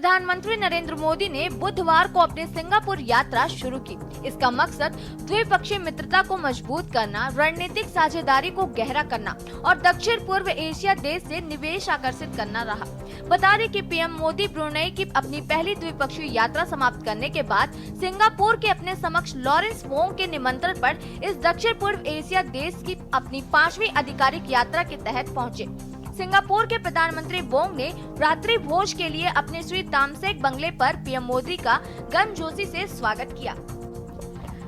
प्रधानमंत्री नरेंद्र मोदी ने बुधवार को अपनी सिंगापुर यात्रा शुरू की। इसका मकसद द्विपक्षीय मित्रता को मजबूत करना, रणनीतिक साझेदारी को गहरा करना और दक्षिण पूर्व एशिया देश से निवेश आकर्षित करना रहा। बता दें कि पीएम मोदी ब्रुनेई की अपनी पहली द्विपक्षीय यात्रा समाप्त करने के बाद सिंगापुर के अपने समक्ष लॉरेंस वोंग के निमंत्रण पर इस दक्षिण पूर्व एशिया देश की अपनी 5वीं आधिकारिक यात्रा के तहत पहुंचे। सिंगापुर के प्रधानमंत्री वोंग ने रात्रि भोज के लिए अपने श्री तामसेक बंगले पर पीएम मोदी का गर्मजोशी से स्वागत किया।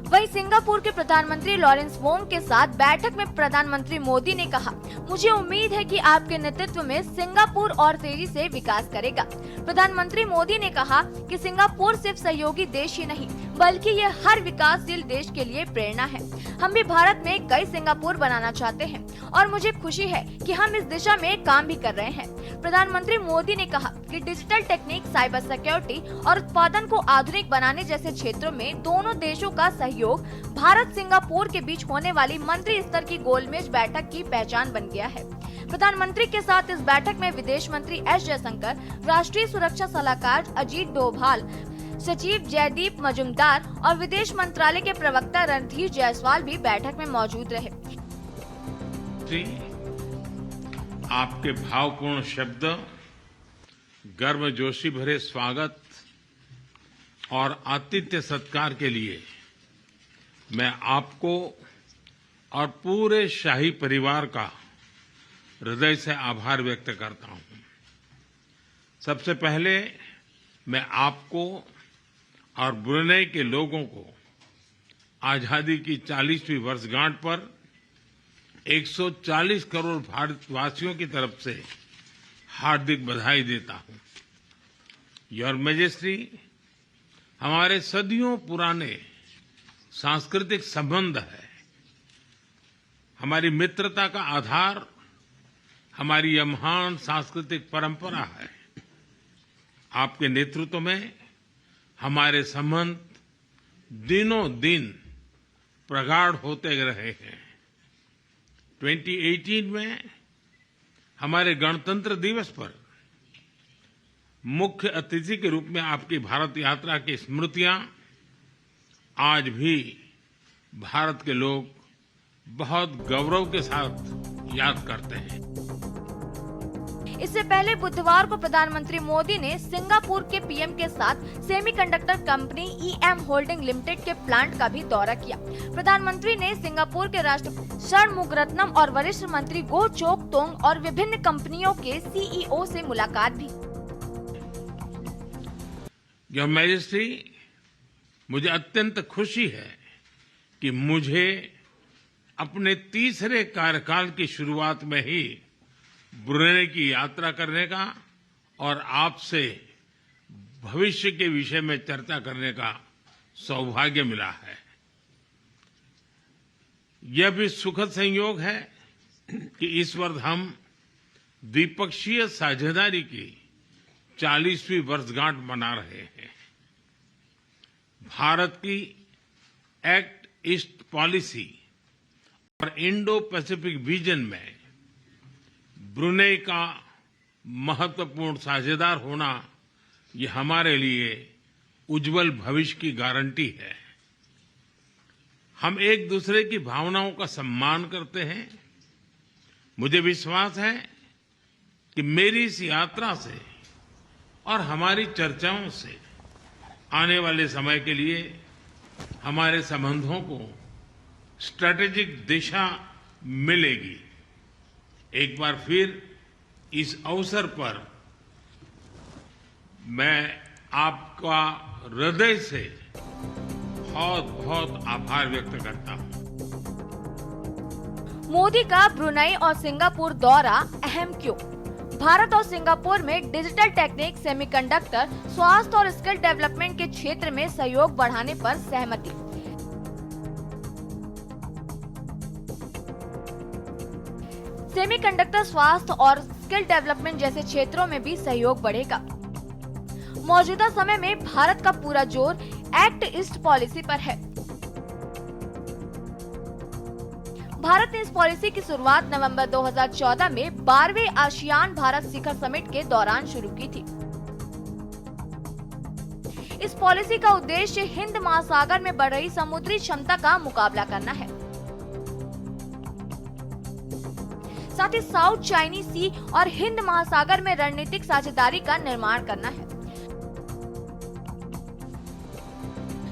वहीं सिंगापुर के प्रधानमंत्री लॉरेंस वोंग के साथ बैठक में प्रधानमंत्री मोदी ने कहा, मुझे उम्मीद है कि आपके नेतृत्व में सिंगापुर और तेजी से विकास करेगा। प्रधानमंत्री मोदी ने कहा कि सिंगापुर सिर्फ सहयोगी देश ही नहीं बल्कि ये हर विकासशील देश के लिए प्रेरणा है। हम भी भारत में कई सिंगापुर बनाना चाहते हैं और मुझे खुशी है कि हम इस दिशा में काम भी कर रहे हैं। प्रधानमंत्री मोदी ने कहा कि डिजिटल टेक्निक, साइबर सिक्योरिटी और उत्पादन को आधुनिक बनाने जैसे क्षेत्रों में दोनों देशों का सहयोग भारत सिंगापुर के बीच होने वाली मंत्री स्तर की गोलमेज बैठक की पहचान बन गया है। प्रधानमंत्री के साथ इस बैठक में विदेश मंत्री एस जयशंकर, राष्ट्रीय सुरक्षा सलाहकार अजीत डोभाल, सचिव जयदीप मजूमदार और विदेश मंत्रालय के प्रवक्ता रणधीर जायसवाल भी बैठक में मौजूद रहे। आपके भावपूर्ण शब्द, गर्मजोशी भरे स्वागत और आतिथ्य सत्कार के लिए मैं आपको और पूरे शाही परिवार का हृदय से आभार व्यक्त करता हूं। सबसे पहले मैं आपको और ब्रुनेई के लोगों को आजादी की 40वीं वर्षगांठ पर 140 करोड़ भारतवासियों की तरफ से हार्दिक बधाई देता हूं। योर मैजेस्टी, हमारे सदियों पुराने सांस्कृतिक संबंध है। हमारी मित्रता का आधार हमारी यह महान सांस्कृतिक परंपरा है। आपके नेतृत्व में हमारे संबंध दिनों दिन प्रगाढ़ होते रहे हैं। 2018 में हमारे गणतंत्र दिवस पर मुख्य अतिथि के रूप में आपकी भारत यात्रा की स्मृतियां आज भी भारत के लोग बहुत गौरव के साथ याद करते हैं। इससे पहले बुधवार को प्रधानमंत्री मोदी ने सिंगापुर के पीएम के साथ semiconductor company EM holding limited के प्लांट का भी दौरा किया। प्रधानमंत्री ने सिंगापुर के राष्ट्रपति षणमुगरत्नम और वरिष्ठ मंत्री गो चोक तोंग और विभिन्न कंपनियों के सीईओ से मुलाकात भी। योर मैजेस्टी, मुझे अत्यंत खुशी है कि मुझे अपने तीसरे कार्यकाल की शुरुआत में ही ब्रुनेई की यात्रा करने का और आपसे भविष्य के विषय में चर्चा करने का सौभाग्य मिला है। यह भी सुखद संयोग है कि इस वर्ष हम द्विपक्षीय साझेदारी की 40वीं वर्षगांठ मना रहे हैं। भारत की एक्ट ईस्ट पॉलिसी और इंडो पैसिफिक विजन में ब्रुनेई का महत्वपूर्ण साझेदार होना ये हमारे लिए उज्जवल भविष्य की गारंटी है। हम एक दूसरे की भावनाओं का सम्मान करते हैं। मुझे विश्वास है कि मेरी इस यात्रा से और हमारी चर्चाओं से आने वाले समय के लिए हमारे संबंधों को स्ट्रैटेजिक दिशा मिलेगी। एक बार फिर इस अवसर पर मैं आपका हृदय से बहुत बहुत आभार व्यक्त करता हूं। मोदी का ब्रुनेई और सिंगापुर दौरा अहम क्यों? भारत और सिंगापुर में डिजिटल टेक्निक, सेमीकंडक्टर, स्वास्थ्य और स्किल डेवलपमेंट के क्षेत्र में सहयोग बढ़ाने पर सहमति। सेमीकंडक्टर, स्वास्थ्य और स्किल डेवलपमेंट जैसे क्षेत्रों में भी सहयोग बढ़ेगा। मौजूदा समय में भारत का पूरा जोर एक्ट ईस्ट पॉलिसी पर है। भारत ने इस पॉलिसी की शुरुआत नवंबर 2014 में 12वें आसियान भारत शिखर समिट के दौरान शुरू की थी। इस पॉलिसी का उद्देश्य हिंद महासागर में बढ़ रही समुद्री क्षमता का मुकाबला करना है। साथ ही साउथ चाइनीज सी और हिंद महासागर में रणनीतिक साझेदारी का निर्माण करना है।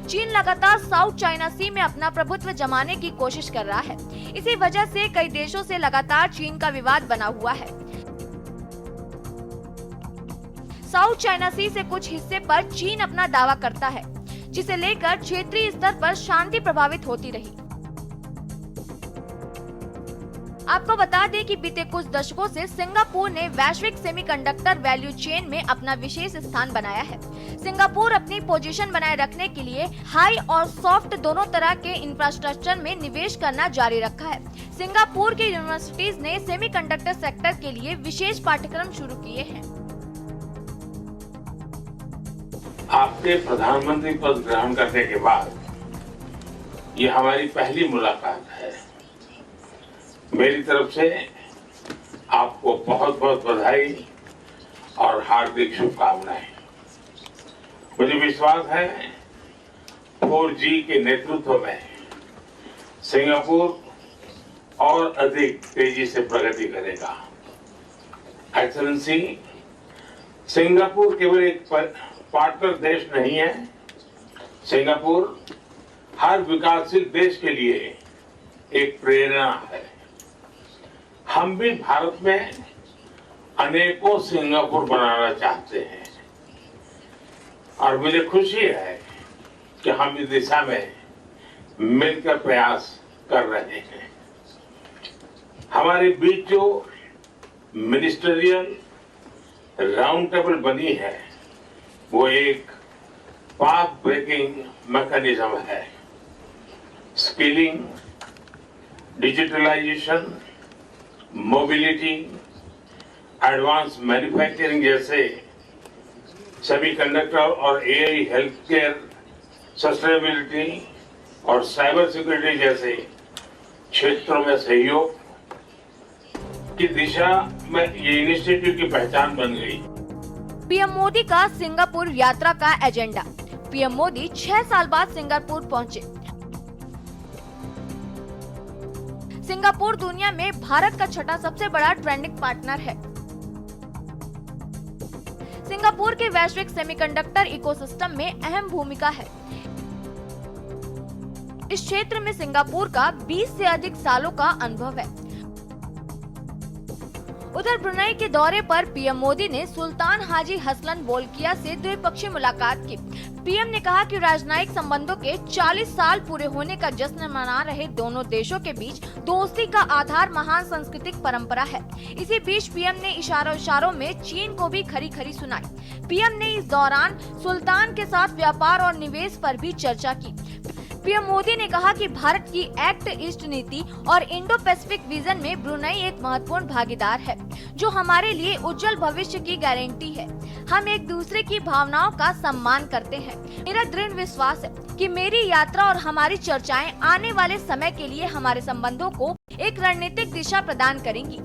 चीन लगातार साउथ चाइना सी में अपना प्रभुत्व जमाने की कोशिश कर रहा है। इसी वजह से कई देशों से लगातार चीन का विवाद बना हुआ है। साउथ चाइना सी से कुछ हिस्से पर चीन अपना दावा करता है, जिसे लेकर क्षेत्रीय स्तर पर शांति प्रभावित होती रही। आपको बता दें कि बीते कुछ दशकों से सिंगापुर ने वैश्विक सेमीकंडक्टर वैल्यू चेन में अपना विशेष स्थान बनाया है। सिंगापुर अपनी पोजीशन बनाए रखने के लिए हाई और सॉफ्ट दोनों तरह के इंफ्रास्ट्रक्चर में निवेश करना जारी रखा है। सिंगापुर की यूनिवर्सिटीज ने सेमीकंडक्टर सेक्टर के लिए विशेष पाठ्यक्रम शुरू किए हैं। आपके प्रधानमंत्री पद ग्रहण करने के बाद ये हमारी पहली मुलाकात है। मेरी तरफ से आपको बहुत बहुत बधाई और हार्दिक शुभकामनाएं। मुझे विश्वास है 4G के नेतृत्व में सिंगापुर और अधिक तेजी से प्रगति करेगा। एक्सेलेंसी, सिंगापुर केवल एक पार्टनर देश नहीं है। सिंगापुर हर विकासशील देश के लिए एक प्रेरणा है। हम भी भारत में अनेकों सिंगापुर बनाना चाहते हैं और मुझे खुशी है कि हम इस दिशा में मिलकर प्रयास कर रहे हैं। हमारे बीच जो मिनिस्टरियल राउंड टेबल बनी है वो एक पाथ ब्रेकिंग मैकेनिज्म है। Skilling, digitalisation, mobility, advance manufacturing जैसे सेमीकंडक्टर और एआई, हेल्थ केयर, सस्टेनेबिलिटी और साइबर सिक्योरिटी जैसे क्षेत्रों में सहयोग की दिशा में ये इनिशिएटिव की पहचान बन गई। पीएम मोदी का सिंगापुर यात्रा का एजेंडा। पीएम मोदी 6 साल बाद सिंगापुर पहुंचे। सिंगापुर दुनिया में भारत का छठा सबसे बड़ा ट्रेडिंग पार्टनर है। सिंगापुर के वैश्विक सेमीकंडक्टर इकोसिस्टम में अहम भूमिका है। इस क्षेत्र में सिंगापुर का 20 से अधिक सालों का अनुभव है। उधर ब्रुनेई के दौरे पर पीएम मोदी ने सुल्तान हाजी हसलन बोल्किया से द्विपक्षीय मुलाकात की। पीएम ने कहा कि राजनयिक संबंधों के 40 साल पूरे होने का जश्न मना रहे दोनों देशों के बीच दोस्ती का आधार महान सांस्कृतिक परंपरा है। इसी बीच पीएम ने इशारों में चीन को भी खरी खरी सुनाई। पीएम ने इस दौरान सुल्तान के साथ व्यापार और निवेश पर भी चर्चा की। पीएम मोदी ने कहा कि भारत की एक्ट ईस्ट नीति और इंडो पैसिफिक विजन में ब्रुनेई एक महत्वपूर्ण भागीदार है, जो हमारे लिए उज्जवल भविष्य की गारंटी है। हम एक दूसरे की भावनाओं का सम्मान करते हैं। मेरा दृढ़ विश्वास है कि मेरी यात्रा और हमारी चर्चाएं आने वाले समय के लिए हमारे संबंधों को एक रणनीतिक दिशा प्रदान करेंगी।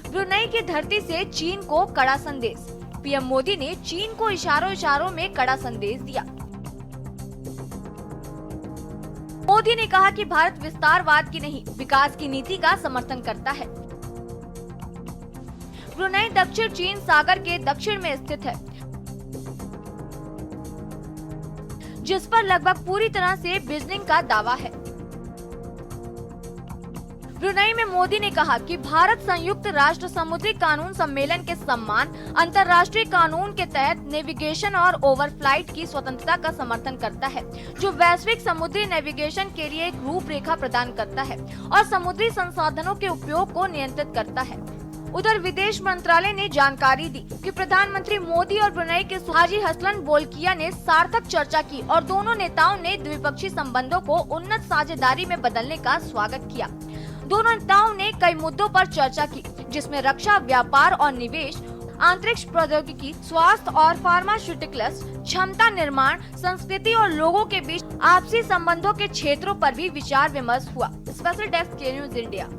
ब्रुनेई की धरती से चीन को कड़ा संदेश। पीएम मोदी ने चीन को इशारों में कड़ा संदेश दिया। मोदी ने कहा कि भारत विस्तारवाद की नहीं, विकास की नीति का समर्थन करता है। ब्रुनेई दक्षिण चीन सागर के दक्षिण में स्थित है, जिस पर लगभग पूरी तरह से बिजलिंग का दावा है। ब्रुनेई में मोदी ने कहा कि भारत संयुक्त राष्ट्र समुद्री कानून सम्मेलन के सम्मान, अंतर्राष्ट्रीय कानून के तहत नेविगेशन और ओवरफ्लाइट की स्वतंत्रता का समर्थन करता है, जो वैश्विक समुद्री नेविगेशन के लिए एक रूपरेखा प्रदान करता है और समुद्री संसाधनों के उपयोग को नियंत्रित करता है। उधर विदेश मंत्रालय ने जानकारी दी कि प्रधानमंत्री मोदी और ब्रुनेई के हाजी हसलन बोल्किया ने सार्थक चर्चा की और दोनों नेताओं ने द्विपक्षीय संबंधों को उन्नत साझेदारी में बदलने का स्वागत किया। दोनों नेताओं ने कई मुद्दों पर चर्चा की, जिसमें रक्षा, व्यापार और निवेश, अंतरिक्ष प्रौद्योगिकी, स्वास्थ्य और फार्मास्यूटिकल्स, क्षमता निर्माण, संस्कृति और लोगों के बीच आपसी संबंधों के क्षेत्रों पर भी विचार विमर्श हुआ। स्पेशल डेस्क के न्यूज इंडिया।